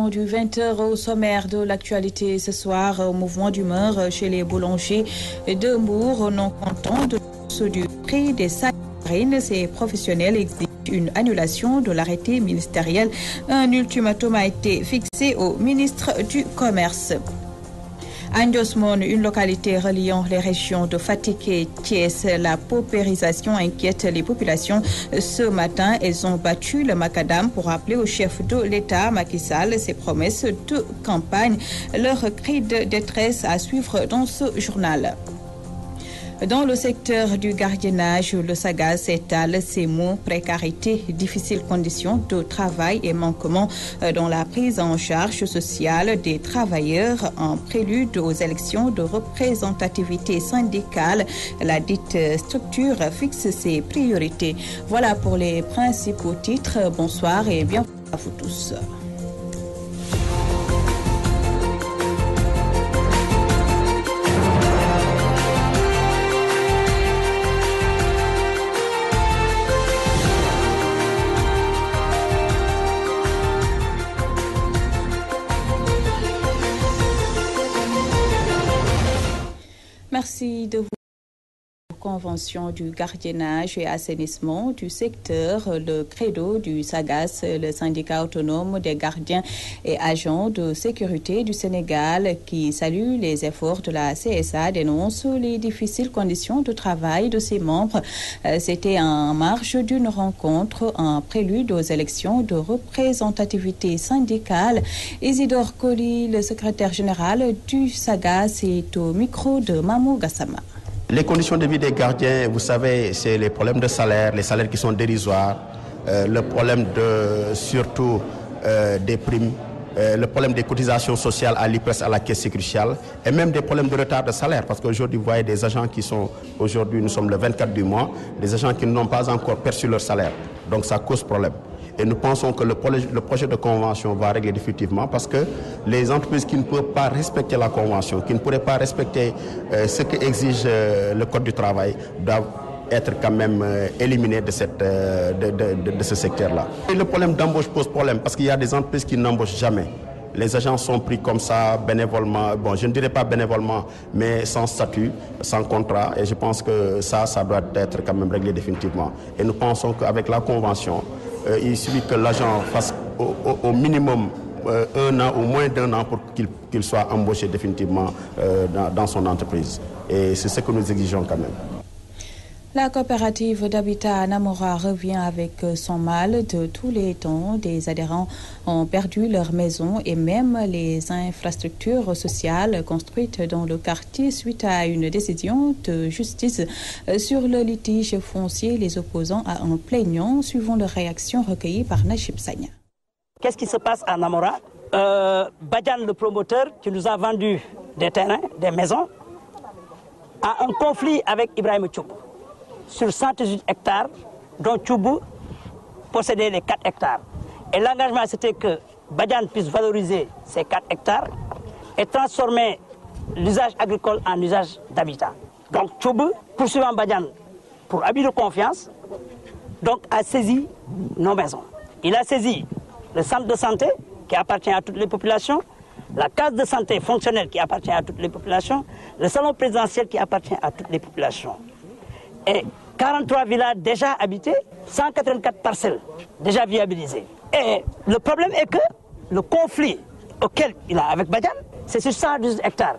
Du 20h au sommaire de l'actualité ce soir, au mouvement d'humeur chez les boulangers de Mbour, non content de ceux du prix des farines. Ces professionnels exigent une annulation de l'arrêté ministériel. Un ultimatum a été fixé au ministre du Commerce. À Ndiosmone, une localité reliant les régions de Fatick et Thiès, la paupérisation inquiète les populations. Ce matin, elles ont battu le macadam pour rappeler au chef de l'État, Macky Sall, ses promesses de campagne. Leur cri de détresse à suivre dans ce journal. Dans le secteur du gardiennage, le SAGAS étale ses mots: précarité, difficiles conditions de travail et manquement dans la prise en charge sociale des travailleurs en prélude aux élections de représentativité syndicale. La dite structure fixe ses priorités. Voilà pour les principaux titres. Bonsoir et bienvenue à vous tous. Merci de vous. Convention du gardiennage et assainissement du secteur, le credo du SAGAS, le syndicat autonome des gardiens et agents de sécurité du Sénégal, qui salue les efforts de la CSA, dénonce les difficiles conditions de travail de ses membres. C'était en marge d'une rencontre en prélude aux élections de représentativité syndicale. Isidore Koli, le secrétaire général du SAGAS, est au micro de Mamou Gassama. Les conditions de vie des gardiens, vous savez, c'est les problèmes de salaire, les salaires qui sont dérisoires, le problème surtout des primes, le problème des cotisations sociales à l'IPRES, à la caisse sécuritaire, et même des problèmes de retard de salaire, parce qu'aujourd'hui, vous voyez des agents qui sont, aujourd'hui nous sommes le 24 du mois, des agents qui n'ont pas encore perçu leur salaire. Donc ça cause problème. Et nous pensons que le projet de convention va régler définitivement, parce que les entreprises qui ne peuvent pas respecter la convention, qui ne pourraient pas respecter ce qu'exige le Code du travail, doivent être quand même éliminées de ce secteur-là. Et le problème d'embauche pose problème, parce qu'il y a des entreprises qui n'embauchent jamais. Les agents sont pris comme ça, bénévolement, bon, je ne dirais pas bénévolement, mais sans statut, sans contrat. Et je pense que ça doit être quand même réglé définitivement. Et nous pensons qu'avec la convention, il suffit que l'agent fasse au minimum 1 an ou moins d'1 an pour qu'il soit embauché définitivement dans son entreprise. Et c'est ce que nous exigeons quand même. La coopérative d'habitat Namora revient avec son mal de tous les temps. Des adhérents ont perdu leur maison et même les infrastructures sociales construites dans le quartier suite à une décision de justice sur le litige foncier, les opposants à un plaignant, suivant leur réaction recueillie par Nachib Sagna. Qu'est-ce qui se passe à Namora? Badian, le promoteur qui nous a vendu des terrains, des maisons, a un conflit avec Ibrahim Tchoubou sur 118 hectares, dont Tchoubou possédait les 4 hectares. Et l'engagement, c'était que Badian puisse valoriser ces 4 hectares et transformer l'usage agricole en usage d'habitat. Donc Tchoubou, poursuivant Badian pour abus de confiance, donc a saisi nos maisons. Il a saisi le centre de santé qui appartient à toutes les populations, la case de santé fonctionnelle qui appartient à toutes les populations, le salon présidentiel qui appartient à toutes les populations. Et 43 villas déjà habitées, 184 parcelles déjà viabilisées. Et le problème est que le conflit auquel il a avec Badian, c'est sur 112 hectares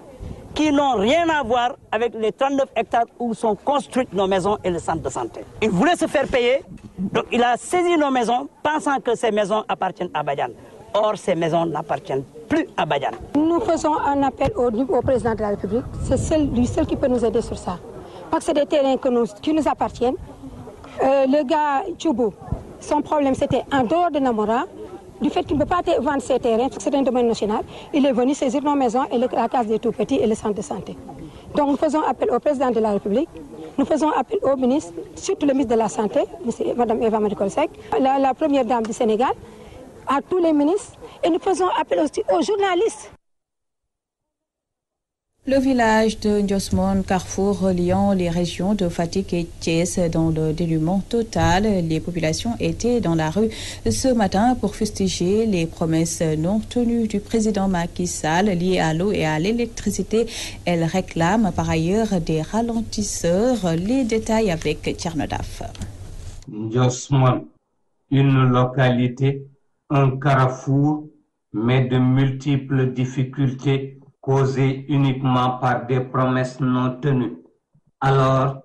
qui n'ont rien à voir avec les 39 hectares où sont construites nos maisons et le centre de santé. Il voulait se faire payer, donc il a saisi nos maisons pensant que ces maisons appartiennent à Badian. Or, ces maisons n'appartiennent plus à Badian. Nous faisons un appel au président de la République. C'est lui seul qui peut nous aider sur ça. Parce que c'est des terrains qui nous appartiennent. Le gars Tchoubou, son problème c'était en dehors de Namora, du fait qu'il ne peut pas vendre ses terrains, parce que c'est un domaine national, il est venu saisir nos maisons et la case des tout-petits et le centre de santé. Donc nous faisons appel au président de la République, nous faisons appel au ministre, surtout le ministre de la Santé, Mme Eva Marie Coll Seck, la première dame du Sénégal, à tous les ministres, et nous faisons appel aussi aux journalistes. Le village de Ndiosmone, carrefour reliant les régions de Fatick et Thiès dans le dénuement total. Les populations étaient dans la rue ce matin pour fustiger les promesses non tenues du président Macky Sall liées à l'eau et à l'électricité. Elle réclame par ailleurs des ralentisseurs. Les détails avec Thierno Daf. Ndiosmone, une localité, un carrefour, mais de multiples difficultés causées uniquement par des promesses non tenues. Alors,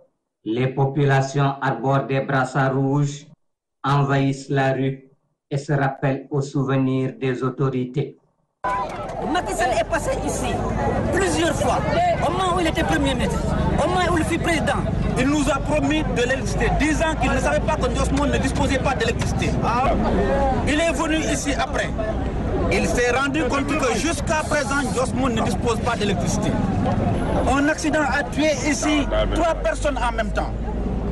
les populations arborent des brassards rouges, envahissent la rue et se rappellent aux souvenirs des autorités. Macky Sall est passé ici plusieurs fois, au moment où il était Premier ministre, au moment où il fut président. Il nous a promis de l'électricité, disant qu'il ne savait pas que Ndiosmone ne disposait pas d'électricité. Il est venu ici après. Il s'est rendu compte que jusqu'à présent, Ndiosmone ne dispose pas d'électricité. Un accident a tué ici 3 personnes en même temps,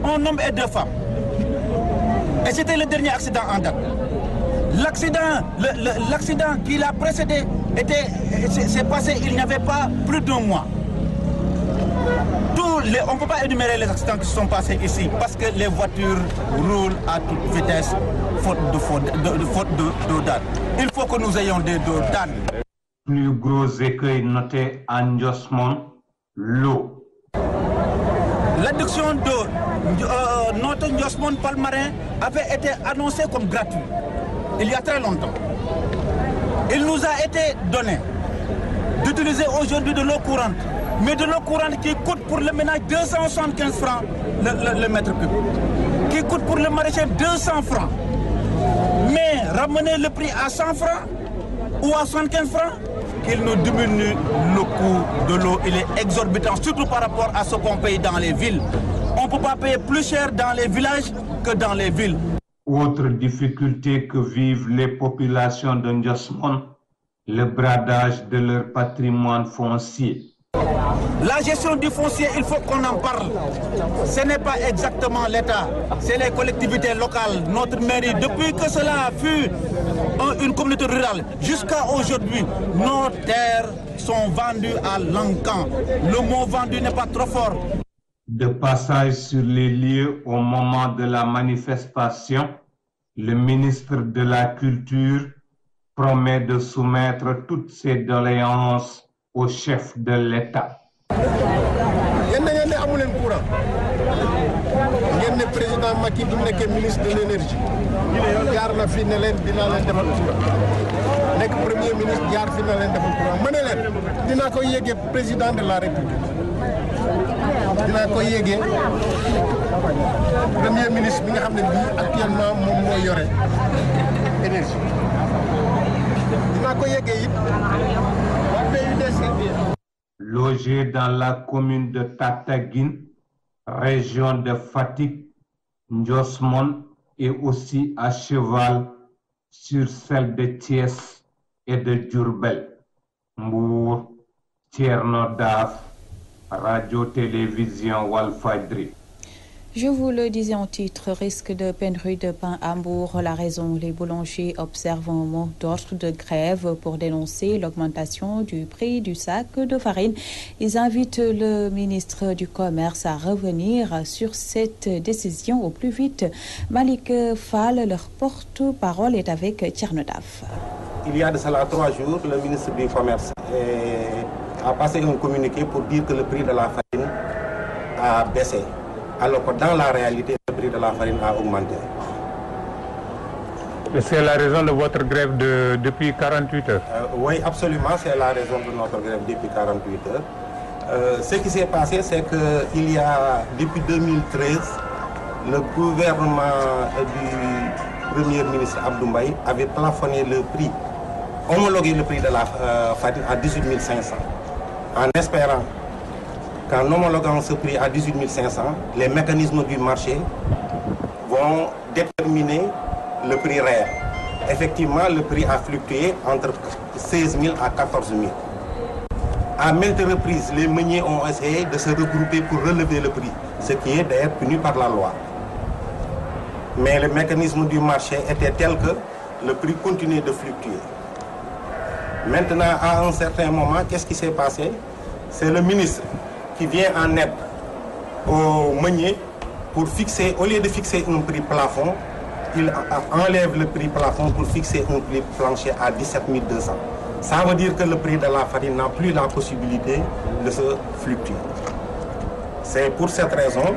un homme et 2 femmes. Et c'était le dernier accident en date. L'accident qui l'a précédé s'est passé il n'y avait pas plus d'1 mois. On ne peut pas énumérer les accidents qui se sont passés ici parce que les voitures roulent à toute vitesse faute d'eau d'âne. Il faut que nous ayons des eaux d'âne. Plus gros écueil noté à Ndiosmone, l'eau. L'adduction d'eau, notre Ndiosmone Palmarin avait été annoncée comme gratuite il y a très longtemps. Il nous a été donné d'utiliser aujourd'hui de l'eau courante, mais de l'eau courante qui coûte pour le ménage 275 francs le mètre cube, qui coûte pour le maraîcher 200 francs. Mais ramener le prix à 100 francs ou à 75 francs, qu'il nous diminue le coût de l'eau. Il est exorbitant, surtout par rapport à ce qu'on paye dans les villes. On ne peut pas payer plus cher dans les villages que dans les villes. Autre difficulté que vivent les populations de Ndiosmone, le bradage de leur patrimoine foncier. La gestion du foncier, il faut qu'on en parle. Ce n'est pas exactement l'État, c'est les collectivités locales, notre mairie. Depuis que cela fut une communauté rurale, jusqu'à aujourd'hui, nos terres sont vendues à l'encan. Le mot vendu n'est pas trop fort. De passage sur les lieux au moment de la manifestation, le ministre de la Culture promet de soumettre toutes ses doléances au chef de l'État. Le président Macky bi mu nekkee ministre de l'énergie jaar na fi ne leen dinaa leen defal courant nekk premier ministre jaar fi ne leen defal courant ma ne leen dinaa ko yéegee président de la république dinaa ko yéegee premier ministre bi nga xam ne bii actuellement moom moo yore énergie dinaa ko yéegee it waa PUDC. Logé dans la commune de Tataguine, région de Fatick, Ndiosmone est aussi à cheval sur celle de Thiès et de Diourbel. Mbour, Thierno Daf, Radio-Télévision Walfadjri. Je vous le disais en titre, risque de pénurie de pain à Mbour. La raison, les boulangers observent un mot d'ordre de grève pour dénoncer l'augmentation du prix du sac de farine. Ils invitent le ministre du Commerce à revenir sur cette décision au plus vite. Malik Fall, leur porte-parole, est avec Thierno Daf. Il y a de cela 3 jours, le ministre du Commerce a passé un communiqué pour dire que le prix de la farine a baissé. Alors que dans la réalité, le prix de la farine a augmenté. C'est la raison de votre grève depuis 48 heures? Oui, absolument, c'est la raison de notre grève depuis 48 heures. Ce qui s'est passé, c'est qu'il y a, depuis 2013, le gouvernement du Premier ministre Abdou Mbaye avait plafonné le prix, homologué le prix de la farine à 18 500, en espérant qu'en homologuant ce prix à 18 500, les mécanismes du marché vont déterminer le prix réel. Effectivement, le prix a fluctué entre 16 000 à 14 000. À maintes reprises, les meuniers ont essayé de se regrouper pour relever le prix, ce qui est d'ailleurs puni par la loi. Mais le mécanisme du marché était tel que le prix continuait de fluctuer. Maintenant, à un certain moment, qu'est-ce qui s'est passé? c'est le ministre qui vient en aide aux meuniers pour fixer, au lieu de fixer un prix plafond, il enlève le prix plafond pour fixer un prix plancher à 17 200. Ça veut dire que le prix de la farine n'a plus la possibilité de se fluctuer. C'est pour cette raison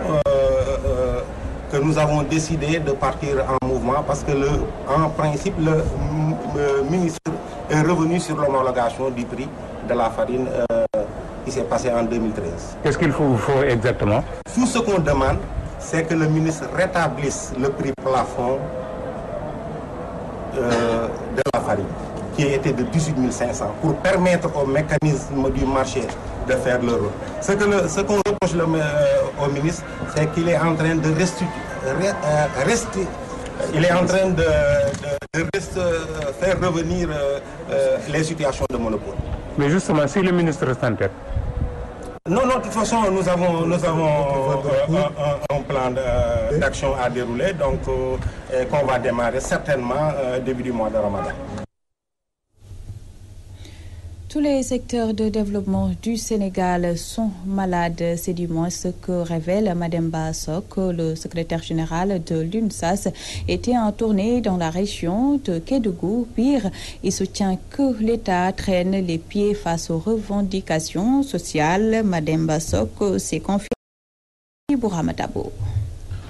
que nous avons décidé de partir en mouvement parce que en principe, le ministre est revenu sur l'homologation du prix de la farine qui s'est passé en 2013. Qu'est-ce qu'il faut exactement? Tout ce qu'on demande, c'est que le ministre rétablisse le prix plafond de la farine, qui était de 18 500, pour permettre au mécanisme du marché de faire le rôle. Ce qu'on reproche au ministre, c'est qu'il est en train de faire revenir les situations de monopole. Mais justement, si le ministre s'entête. Non, de toute façon, nous avons un plan d'action à dérouler, donc qu'on va démarrer certainement début du mois de Ramadan. Tous les secteurs de développement du Sénégal sont malades, c'est du moins ce que révèle Mademba Sok, le secrétaire général de l'UNSAS, était en tournée dans la région de Kédougou. Pire, il soutient que l'État traîne les pieds face aux revendications sociales. Mademba Sok s'est confié à Bouramatabo.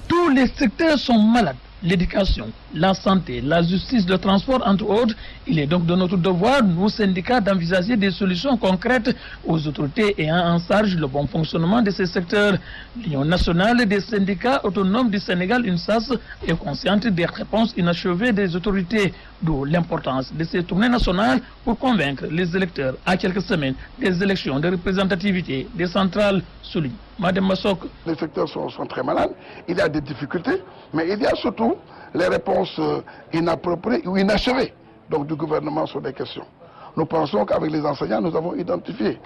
Tous les secteurs sont malades. L'éducation, la santé, la justice, le transport, entre autres. Il est donc de notre devoir, nous syndicats, d'envisager des solutions concrètes aux autorités ayant en charge le bon fonctionnement de ces secteurs. L'Union nationale des syndicats autonomes du Sénégal, UNSAS, est consciente des réponses inachevées des autorités, d'où l'importance de ces tournées nationales pour convaincre les électeurs à quelques semaines des élections de représentativité des centrales, souligne Madame Massok. Les secteurs sont très malades, il y a des difficultés, mais il y a surtout les réponses inappropriées ou inachevées donc, du gouvernement sur des questions. Nous pensons qu'avec les enseignants, nous avons identifié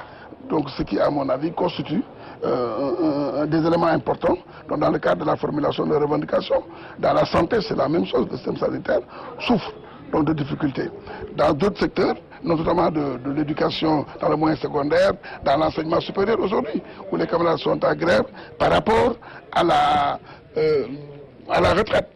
donc, ce qui, à mon avis, constitue des éléments importants donc, dans le cadre de la formulation de revendications. Dans la santé, c'est la même chose, le système sanitaire souffre donc, de difficultés. Dans d'autres secteurs, notamment de l'éducation dans le moyen secondaire, dans l'enseignement supérieur aujourd'hui, où les camarades sont à grève par rapport à la retraite.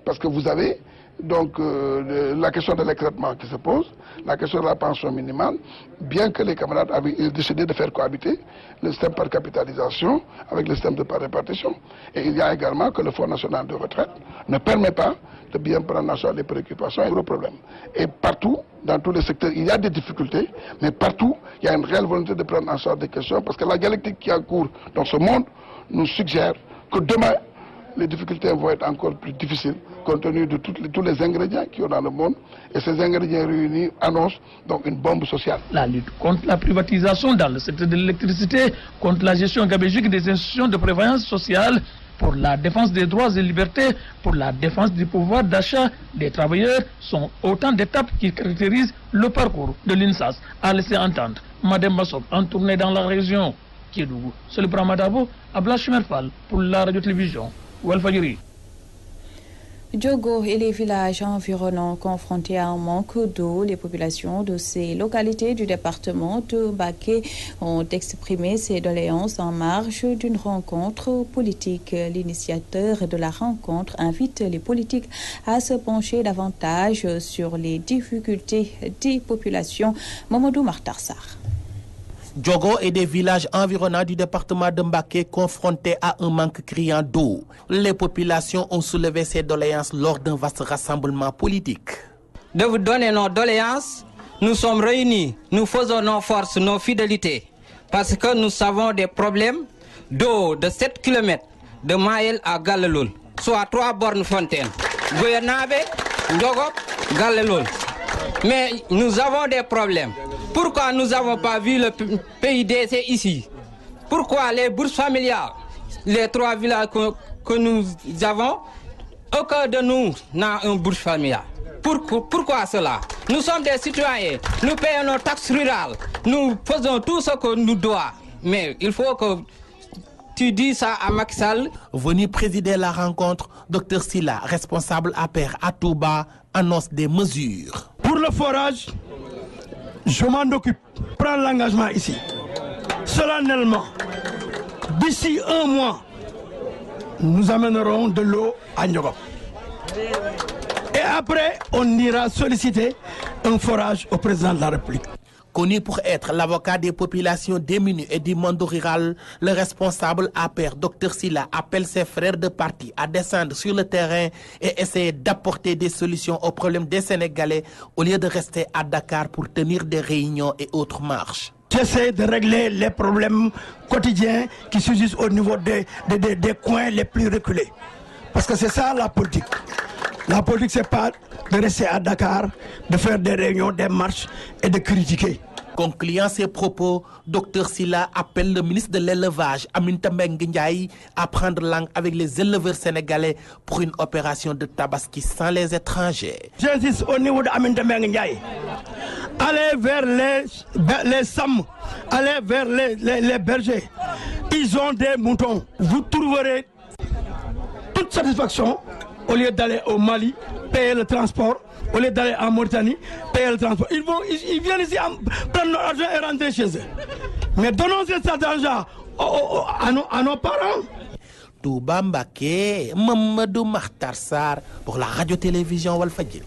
Parce que vous avez donc la question de l'écrêtement qui se pose, la question de la pension minimale, bien que les camarades avaient décidé de faire cohabiter le système par capitalisation avec le système de par répartition. Et il y a également que le Fonds national de retraite ne permet pas de bien prendre en charge les préoccupations et les problèmes. Et partout, dans tous les secteurs, il y a des difficultés, mais partout, il y a une réelle volonté de prendre en charge des questions, parce que la dialectique qui est en cours dans ce monde nous suggère que demain, les difficultés vont être encore plus difficiles, compte tenu de tous les ingrédients qu'il y a dans le monde, et ces ingrédients réunis annoncent donc une bombe sociale. La lutte contre la privatisation dans le secteur de l'électricité, contre la gestion gabégique des institutions de prévoyance sociale, pour la défense des droits et libertés, pour la défense du pouvoir d'achat des travailleurs, sont autant d'étapes qui caractérisent le parcours de l'UNSAS, a laissé entendre Madame Massok en tournée dans la région Kédougou. C'est le Bramadabo, Abla Chimerfal pour la radio-télévision Walfadjri. Diogo et les villages environnants confrontés à un manque d'eau, les populations de ces localités du département de Mbacké ont exprimé ces doléances en marge d'une rencontre politique. L'initiateur de la rencontre invite les politiques à se pencher davantage sur les difficultés des populations. Mamadou Martarsar. Diogo et des villages environnants du département de Mbacké confrontés à un manque criant d'eau. Les populations ont soulevé ces doléances lors d'un vaste rassemblement politique. De vous donner nos doléances, nous sommes réunis, nous faisons nos forces, nos fidélités, parce que nous savons des problèmes d'eau de 7 km de Mayel à Galleloul, soit 3 bornes fontaines, Goyanabe, Ndogop, Galleloul. Mais nous avons des problèmes. Pourquoi nous n'avons pas vu le PIDC ici? Pourquoi les bourses familiales, les 3 villages que nous avons, aucun de nous n'a une bourse familiale? Pourquoi cela? Nous sommes des citoyens, nous payons nos taxes rurales, nous faisons tout ce que nous doit. Mais il faut que tu dis ça à Macky Sall. Venu présider la rencontre, Dr Silla, responsable APR à Touba, annonce des mesures. Pour le forage, je m'en occupe, prends l'engagement ici. solennellement, d'ici un mois, nous amènerons de l'eau à Ndiogop. Et après, on ira solliciter un forage au président de la République. Connu pour être l'avocat des populations démunies et du monde rural, le responsable APR, Dr Sylla, appelle ses frères de parti à descendre sur le terrain et essayer d'apporter des solutions aux problèmes des Sénégalais au lieu de rester à Dakar pour tenir des réunions et autres marches. J'essaie de régler les problèmes quotidiens qui surgissent au niveau des coins les plus reculés. Parce que c'est ça la politique. La politique, c'est pas de rester à Dakar, de faire des réunions, des marches et de critiquer. Concluant ses propos, Dr Sylla appelle le ministre de l'élevage, Aminata Mbengue Ndiaye, à prendre langue avec les éleveurs sénégalais pour une opération de tabaski sans les étrangers. J'insiste au niveau de Aminata Mbengue Ndiaye. Allez vers les SAM, allez vers les bergers. Ils ont des moutons. Vous trouverez toute satisfaction au lieu d'aller au Mali, payer le transport. Au lieu d'aller en Mauritanie, payer le transport. Ils viennent ici prendre leur argent et rentrer chez eux. Mais donnons cet argent à nos parents. Touba Mbacké, Mamadou Makhtar Sarr pour la radio-télévision Walfadjri.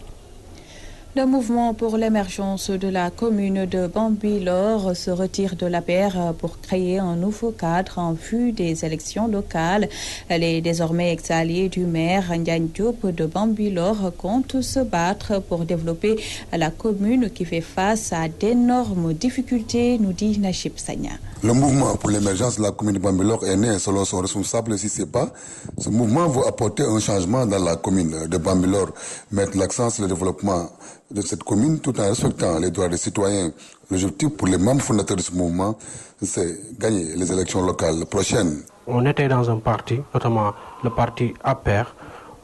Le mouvement pour l'émergence de la commune de Bambilor se retire de l'APR pour créer un nouveau cadre en vue des élections locales. Les désormais ex-alliés du maire Ndiagne Diop de Bambilor comptent se battre pour développer la commune qui fait face à d'énormes difficultés, nous dit Nachib Sagna. Le mouvement pour l'émergence de la commune de Bambilor est né selon son responsable Sissepa. Ce mouvement veut apporter un changement dans la commune de Bambilor, mettre l'accent sur le développement de cette commune tout en respectant les droits des citoyens. L'objectif pour les membres fondateurs de ce mouvement, c'est gagner les élections locales prochaines. On était dans un parti, notamment le parti APR.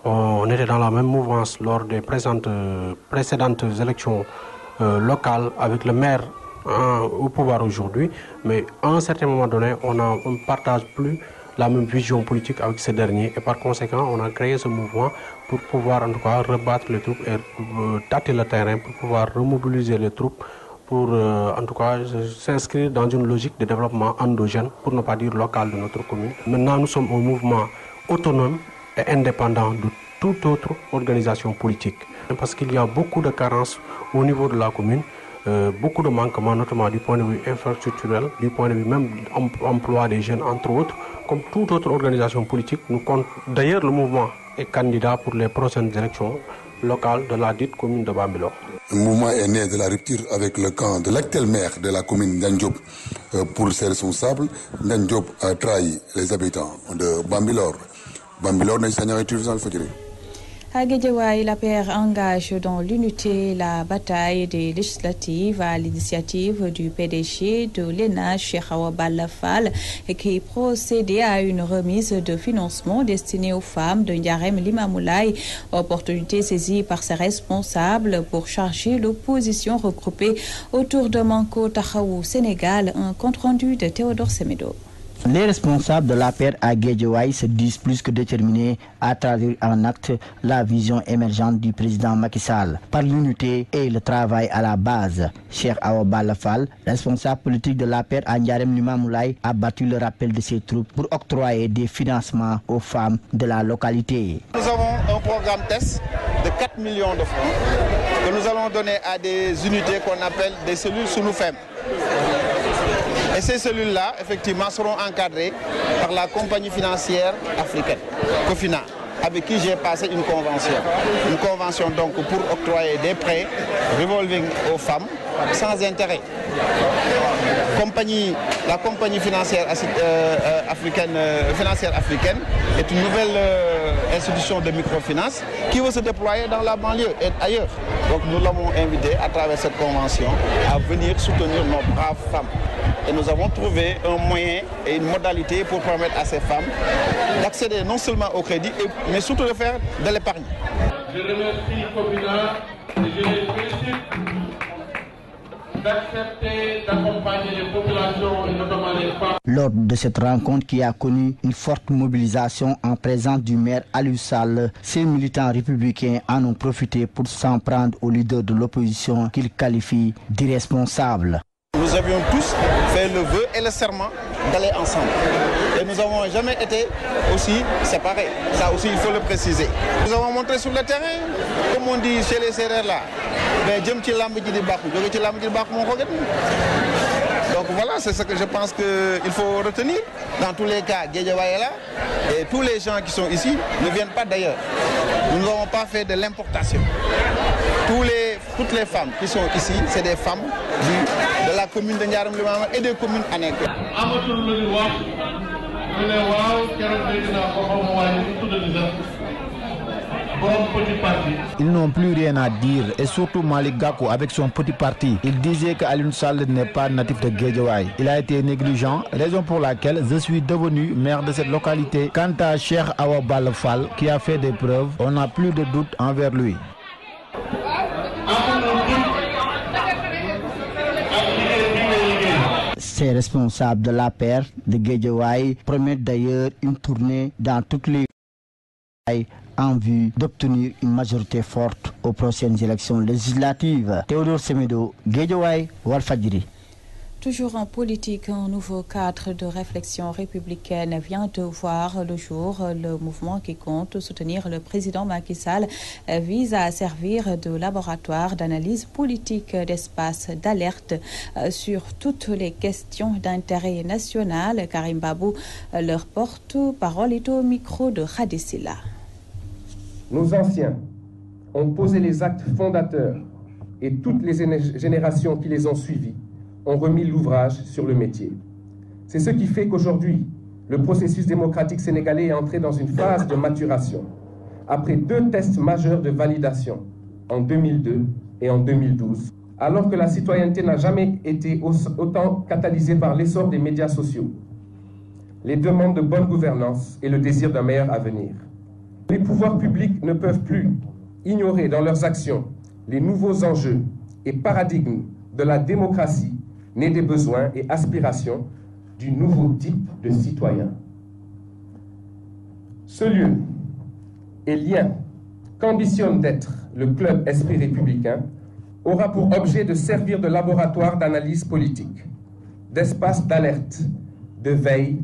On était dans la même mouvance lors des précédentes élections locales avec le maire au pouvoir aujourd'hui. Mais à un certain moment donné, on ne partage plus la même vision politique avec ces derniers. Et par conséquent, on a créé ce mouvement pour pouvoir en tout cas rebattre les troupes et tâter le terrain, pour pouvoir remobiliser les troupes, pour en tout cas s'inscrire dans une logique de développement endogène, pour ne pas dire local, de notre commune. Maintenant, nous sommes un mouvement autonome et indépendant de toute autre organisation politique. Parce qu'il y a beaucoup de carences au niveau de la commune, beaucoup de manquements, notamment du point de vue infrastructurel, du point de vue même emploi des jeunes, entre autres. Comme toute autre organisation politique, nous comptons. D'ailleurs, le mouvement est candidat pour les prochaines élections locales de la dite commune de Bambilor. Le mouvement est né de la rupture avec le camp de l'actuel maire de la commune Ndiagne Diop. Pour ses responsables, Ndiagne Diop a trahi les habitants de Bambilor. Bambilor n'est pas télévision Walfadjri. À Guédiawaye, l'APR engage dans l'unité la bataille des législatives à l'initiative du PDG de l'ENA, Cheikh Awa Balla Fall, qui procédait à une remise de financement destinée aux femmes de Ndiarème Limamoulaye. Opportunité saisie par ses responsables pour charger l'opposition regroupée autour de Manko Taxawu Sénégal, un compte-rendu de Théodore Semedo. Les responsables de l'APR à Guédiawaye se disent plus que déterminés à traduire en acte la vision émergente du président Macky Sall par l'unité et le travail à la base. Cheikh Awa Balla Fall, responsable politique de l'APR à Ndiarème Limamoulaye, a battu le rappel de ses troupes pour octroyer des financements aux femmes de la localité. Nous avons un programme test de 4 millions de francs que nous allons donner à des unités qu'on appelle des cellules sous FEM. Et ces cellules-là, effectivement, seront encadrées par la compagnie financière africaine, Cofina, avec qui j'ai passé une convention. Une convention donc pour octroyer des prêts revolving aux femmes sans intérêt. La compagnie financière africaine est une nouvelle institution de microfinance qui va se déployer dans la banlieue et ailleurs. Donc nous l'avons invité à travers cette convention à venir soutenir nos braves femmes. Et nous avons trouvé un moyen et une modalité pour permettre à ces femmes d'accéder non seulement au crédit, mais surtout de faire de l'épargne. Je remercie Cofina et je les félicite d'accepter d'accompagner les populations et notamment les femmes. Lors de cette rencontre qui a connu une forte mobilisation en présence du maire Aliou Sall, ces militants républicains en ont profité pour s'en prendre aux leaders de l'opposition qu'ils qualifient d'irresponsables. Nous avions tous fait le vœu et le serment d'aller ensemble. Et nous n'avons jamais été aussi séparés. Ça aussi, il faut le préciser. Nous avons montré sur le terrain, comme on dit chez les Sérères là, donc voilà, c'est ce que je pense qu'il faut retenir. Dans tous les cas, Guédiawaye est là et tous les gens qui sont ici ne viennent pas d'ailleurs. Nous n'avons pas fait de l'importation. Toutes les femmes qui sont ici, c'est des femmes de la commune de Ndiarème Limameul et des communes annexes. Ils n'ont plus rien à dire, et surtout Malick Gakou avec son petit parti. Il disait qu'Alioune Sall n'est pas natif de Guédiawaye. Il a été négligent, raison pour laquelle je suis devenu maire de cette localité. Quant à Cheikh Awa Balla Fall, qui a fait des preuves, on n'a plus de doute envers lui. Ces responsables de l'APR de Guédiawaye promettent d'ailleurs une tournée dans toutes les en vue d'obtenir une majorité forte aux prochaines élections législatives. Théodore Semedo, Guédiawaye, Walfadjri. Toujours en politique, un nouveau cadre de réflexion républicaine vient de voir le jour. Le mouvement qui compte soutenir le président Macky Sall vise à servir de laboratoire d'analyse politique, d'espace d'alerte sur toutes les questions d'intérêt national. Karim Babou, leur porte-parole, est au micro de Khadisila. Nos anciens ont posé les actes fondateurs et toutes les générations qui les ont suivis ont remis l'ouvrage sur le métier. C'est ce qui fait qu'aujourd'hui, le processus démocratique sénégalais est entré dans une phase de maturation. Après 2 tests majeurs de validation, en 2002 et en 2012, alors que la citoyenneté n'a jamais été autant catalysée par l'essor des médias sociaux, les demandes de bonne gouvernance et le désir d'un meilleur avenir. Les pouvoirs publics ne peuvent plus ignorer dans leurs actions les nouveaux enjeux et paradigmes de la démocratie née des besoins et aspirations du nouveau type de citoyen. Ce lieu et lien qu'ambitionne d'être le club Esprit républicain aura pour objet de servir de laboratoire d'analyse politique, d'espace d'alerte, de veille,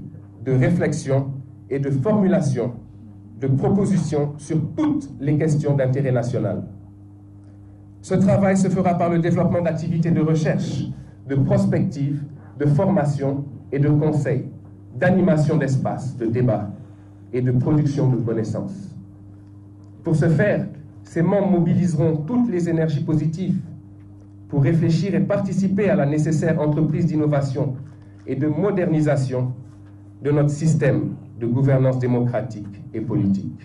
de réflexion et de formulation de propositions sur toutes les questions d'intérêt national. Ce travail se fera par le développement d'activités de recherche, de prospective, de formation et de conseil, d'animation d'espace, de débat et de production de connaissances. Pour ce faire, ces membres mobiliseront toutes les énergies positives pour réfléchir et participer à la nécessaire entreprise d'innovation et de modernisation de notre système de gouvernance démocratique et politique.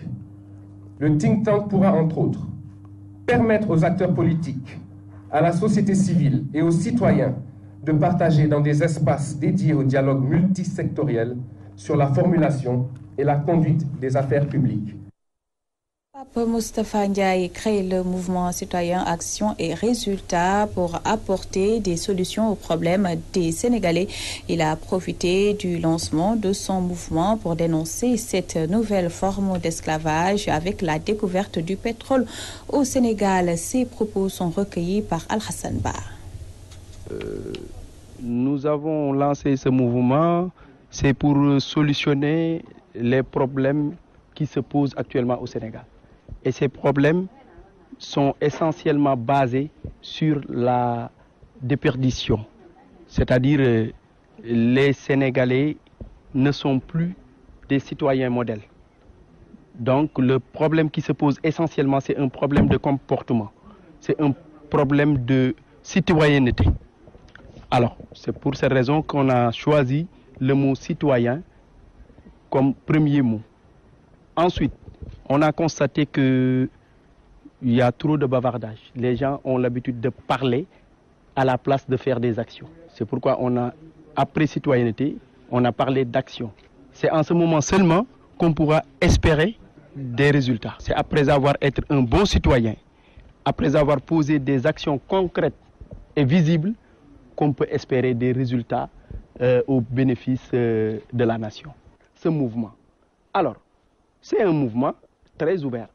Le think tank pourra, entre autres, permettre aux acteurs politiques, à la société civile et aux citoyens de partager dans des espaces dédiés au dialogue multisectoriel sur la formulation et la conduite des affaires publiques. Pape Moustapha Ndiaye crée le mouvement citoyen Action et Résultats pour apporter des solutions aux problèmes des Sénégalais. Il a profité du lancement de son mouvement pour dénoncer cette nouvelle forme d'esclavage avec la découverte du pétrole au Sénégal. Ces propos sont recueillis par Al-Hassan Ba. Nous avons lancé ce mouvement, c'est pour solutionner les problèmes qui se posent actuellement au Sénégal. Et ces problèmes sont essentiellement basés sur la déperdition. C'est-à-dire les Sénégalais ne sont plus des citoyens modèles. Donc le problème qui se pose essentiellement, c'est un problème de comportement. C'est un problème de citoyenneté. Alors, c'est pour cette raison qu'on a choisi le mot citoyen comme premier mot. Ensuite, on a constaté qu'il y a trop de bavardage. Les gens ont l'habitude de parler à la place de faire des actions. C'est pourquoi on a, après citoyenneté, on a parlé d'action. C'est en ce moment seulement qu'on pourra espérer des résultats. C'est après avoir été un bon citoyen, après avoir posé des actions concrètes et visibles, qu'on peut espérer des résultats au bénéfice de la nation. Ce mouvement. Alors, c'est un mouvement très ouvert.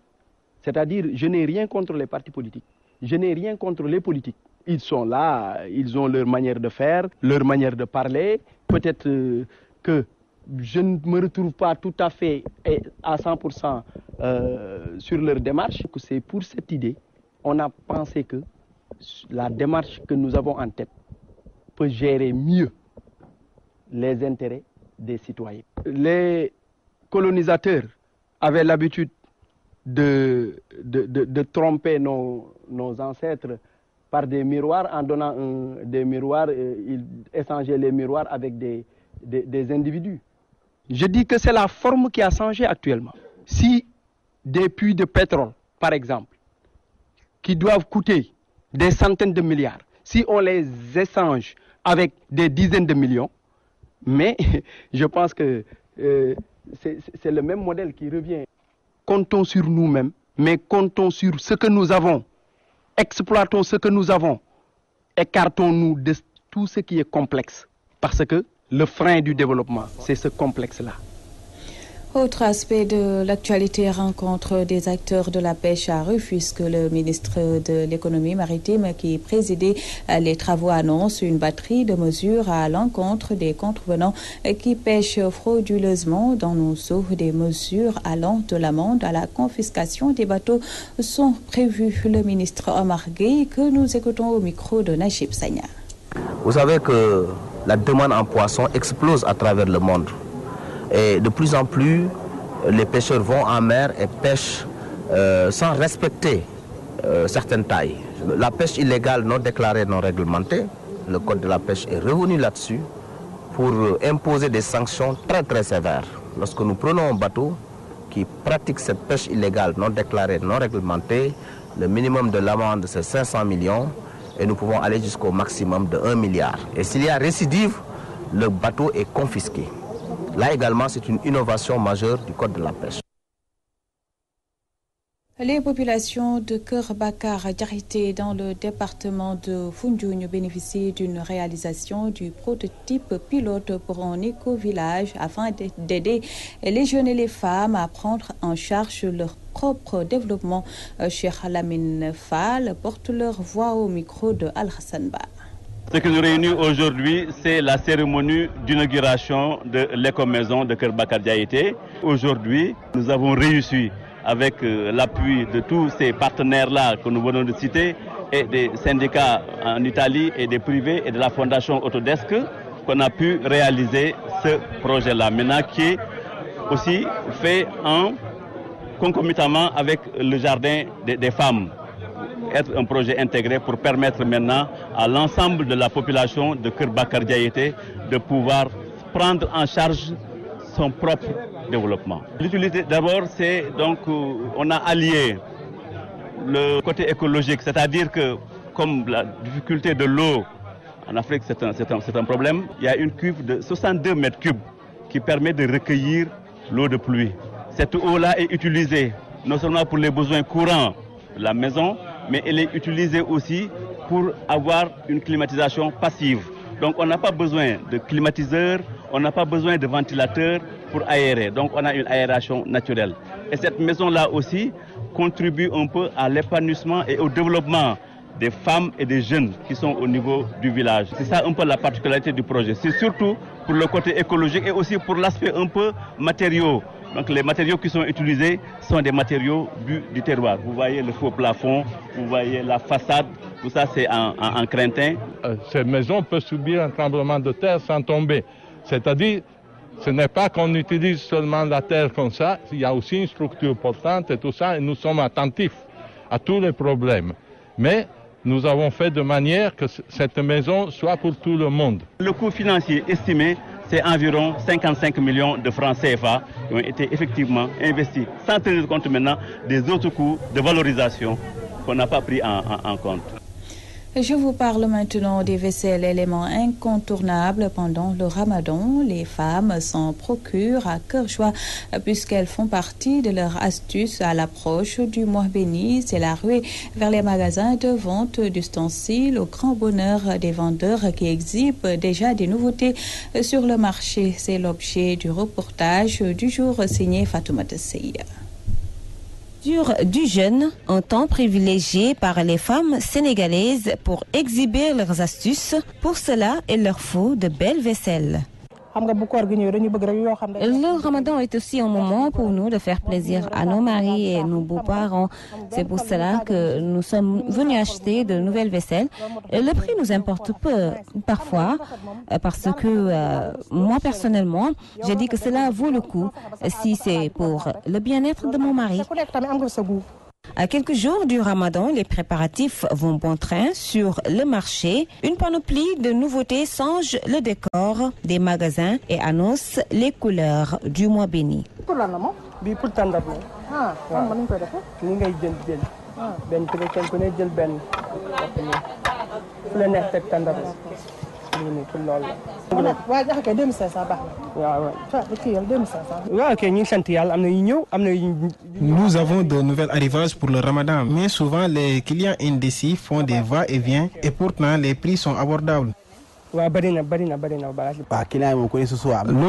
C'est-à-dire, je n'ai rien contre les partis politiques. Je n'ai rien contre les politiques. Ils sont là, ils ont leur manière de faire, leur manière de parler. Peut-être que je ne me retrouve pas tout à fait à 100% sur leur démarche. C'est pour cette idée, on a pensé que la démarche que nous avons en tête peut gérer mieux les intérêts des citoyens. Les colonisateurs avaient l'habitude de tromper nos ancêtres par des miroirs, en donnant des miroirs, ils échangeaient les miroirs avec des individus. Je dis que c'est la forme qui a changé actuellement. Si des puits de pétrole, par exemple, qui doivent coûter des centaines de milliards, si on les échange avec des dizaines de millions, mais je pense que c'est le même modèle qui revient. Comptons sur nous-mêmes, mais comptons sur ce que nous avons. Exploitons ce que nous avons. Écartons-nous de tout ce qui est complexe. Parce que le frein du développement, c'est ce complexe-là. Autre aspect de l'actualité, rencontre des acteurs de la pêche à Rufisque. Le ministre de l'économie maritime qui présidait les travaux annonce une batterie de mesures à l'encontre des contrevenants qui pêchent frauduleusement dans nos eaux. Des mesures allant de l'amende à la confiscation des bateaux sont prévues. Le ministre Omar Gueye, que nous écoutons au micro de Najib Sagna. Vous savez que la demande en poisson explose à travers le monde. Et de plus en plus, les pêcheurs vont en mer et pêchent sans respecter certaines tailles. La pêche illégale non déclarée, non réglementée, le code de la pêche est revenu là-dessus pour imposer des sanctions très très sévères. Lorsque nous prenons un bateau qui pratique cette pêche illégale non déclarée, non réglementée, le minimum de l'amende c'est 500 millions et nous pouvons aller jusqu'au maximum de 1 milliard. Et s'il y a récidive, le bateau est confisqué. Là également, c'est une innovation majeure du code de la pêche. Les populations de Keur Bakar Diarité dans le département de Foundiougne bénéficient d'une réalisation du prototype pilote pour un éco-village afin d'aider les jeunes et les femmes à prendre en charge leur propre développement. Cheikh Lamine Fall porte leur voix au micro de Al-Hassan Ba. Ce qui nous réunit aujourd'hui, c'est la cérémonie d'inauguration de l'éco-maison de Keur Bakar Diarité. Aujourd'hui, nous avons réussi avec l'appui de tous ces partenaires-là que nous venons de citer et des syndicats en Italie et des privés et de la fondation Autodesk qu'on a pu réaliser ce projet-là. Maintenant qui est aussi fait concomitamment avec le jardin des femmes. Être un projet intégré pour permettre maintenant à l'ensemble de la population de Keur Bakar Diarité de pouvoir prendre en charge son propre développement. L'utilité d'abord, c'est donc on a allié le côté écologique, c'est-à-dire que comme la difficulté de l'eau en Afrique c'est un problème, il y a une cuve de 62 mètres cubes qui permet de recueillir l'eau de pluie. Cette eau-là est utilisée non seulement pour les besoins courants de la maison, mais elle est utilisée aussi pour avoir une climatisation passive. Donc on n'a pas besoin de climatiseurs, on n'a pas besoin de ventilateurs pour aérer. Donc on a une aération naturelle. Et cette maison-là aussi contribue un peu à l'épanouissement et au développement des femmes et des jeunes qui sont au niveau du village. C'est ça un peu la particularité du projet. C'est surtout pour le côté écologique et aussi pour l'aspect un peu matériaux. Donc les matériaux qui sont utilisés sont des matériaux du terroir. Vous voyez le faux plafond, vous voyez la façade, tout ça c'est en crintin. Ces maisons peuvent subir un tremblement de terre sans tomber. C'est-à-dire, ce n'est pas qu'on utilise seulement la terre comme ça, il y a aussi une structure portante et tout ça, et nous sommes attentifs à tous les problèmes. Mais nous avons fait de manière que cette maison soit pour tout le monde. Le coût financier estimé, c'est environ 55 millions de francs CFA qui ont été effectivement investis, sans tenir compte maintenant des autres coûts de valorisation qu'on n'a pas pris en compte. Je vous parle maintenant des vaisselles, éléments incontournables pendant le Ramadan. Les femmes s'en procurent à cœur joie puisqu'elles font partie de leur astuce à l'approche du mois béni. C'est la ruée vers les magasins de vente d'ustensiles au grand bonheur des vendeurs qui exhibent déjà des nouveautés sur le marché. C'est l'objet du reportage du jour signé Fatoumata Seye. Du jeûne, un temps privilégié par les femmes sénégalaises pour exhiber leurs astuces. Pour cela, il leur faut de belles vaisselles. Le ramadan est aussi un moment pour nous de faire plaisir à nos maris et nos beaux-parents. C'est pour cela que nous sommes venus acheter de nouvelles vaisselles. Le prix nous importe peu parfois parce que moi personnellement, j'ai dit que cela vaut le coup si c'est pour le bien-être de mon mari. À quelques jours du Ramadan, les préparatifs vont bon train sur le marché. Une panoplie de nouveautés change le décor des magasins et annonce les couleurs du mois béni. Nous avons de nouvelles arrivages pour le Ramadan, mais souvent les clients indécis font des va-et-vient et pourtant les prix sont abordables. Le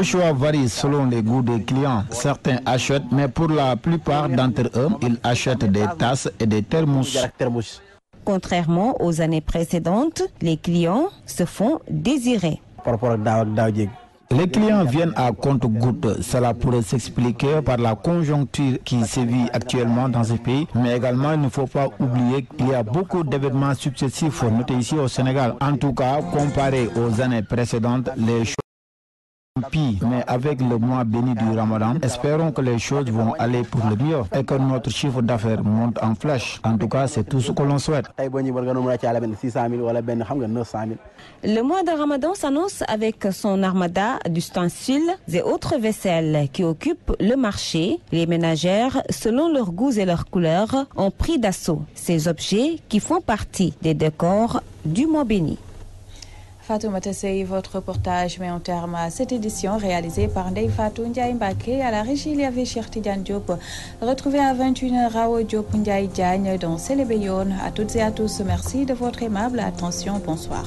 choix varie selon les goûts des clients. Certains achètent, mais pour la plupart d'entre eux, ils achètent des tasses et des thermos. Contrairement aux années précédentes, les clients se font désirer. Les clients viennent à compte-gouttes. Cela pourrait s'expliquer par la conjoncture qui sévit actuellement dans ce pays. Mais également, il ne faut pas oublier qu'il y a beaucoup d'événements successifs notés ici au Sénégal. En tout cas, comparé aux années précédentes, les choses sont pires. Mais avec le mois béni du Ramadan, espérons que les choses vont aller pour le mieux et que notre chiffre d'affaires monte en flèche. En tout cas, c'est tout ce que l'on souhaite. Le mois de Ramadan s'annonce avec son armada d'ustensiles et autres vaisselles qui occupent le marché. Les ménagères, selon leurs goûts et leurs couleurs, ont pris d'assaut ces objets qui font partie des décors du mois béni. Fatoumata Sey, votre reportage met en terme à cette édition réalisée par Ndeye Fatou Ndiaye Mbaké. À la régie, il y avait Cheikh Tidiane Diop. Retrouvez à 21h Rao Diop Ndiaye Diagne dans Célébéyon. À toutes et à tous, merci de votre aimable attention. Bonsoir.